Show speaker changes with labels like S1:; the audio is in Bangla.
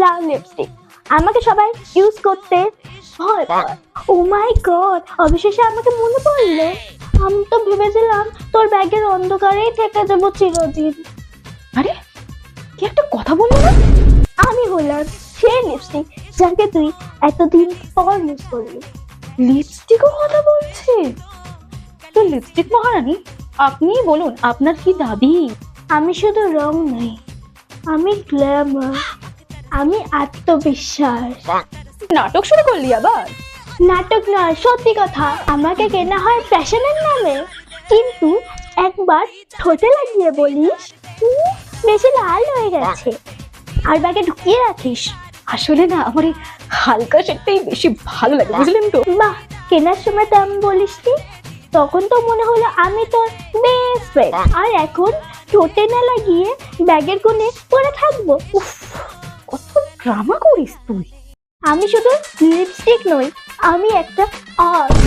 S1: লাল লিপস্টিক। আমাকে সবাই ইউজ করতে ভয় পায়। ও মাই গড, অবশেষে আমাকে মনে পড়লো। আমি তো ভেবেছিলাম তোর ব্যাগের অন্ধকারেই থেকে যাবো চিরদিন।
S2: আরে কি একটা কথা বললো না?
S1: আমি হলাম সেই লিপস্টিক যাকে তুই এতদিন পর ইউজ করলি।
S2: লিপস্টিকও কথা বলছে? তো লিপস্টিক মহারানী, আপনিই বলুন আপনার কি দাবি?
S1: আমি শুধু রং নই, আমি গ্ল্যামার, আমি আত্মবিশ্বাস।
S2: নাটক শুরু করলি আবার?
S1: নাটক নয়, সত্যি কথা। আমাকে কেনা হয় ফ্যাশনের নামে, কিন্তু একবার ঠোঁটে লাগিয়ে বলিস বেশি লাল হয়ে গেছে আর ব্যাগে ঢুকিয়ে রাখিস।
S2: আসলে না আমার এই হালকা শেডটাই বেশি ভালো লাগে, বুঝলেন তো?
S1: বাহ, কেনার সময় তো আমি বলিসনি। তখন তো মনে হলো আমি তোর বেস্ট ফ্রেন্ড, আর এখন ঠোঁটে না লাগিয়ে ব্যাগের কোণে পরে থাকবো। উফ,
S2: কত ড্রামা করিস তুই।
S1: আমি শুধু লিপস্টিক নই, আমি একটা আর্ট।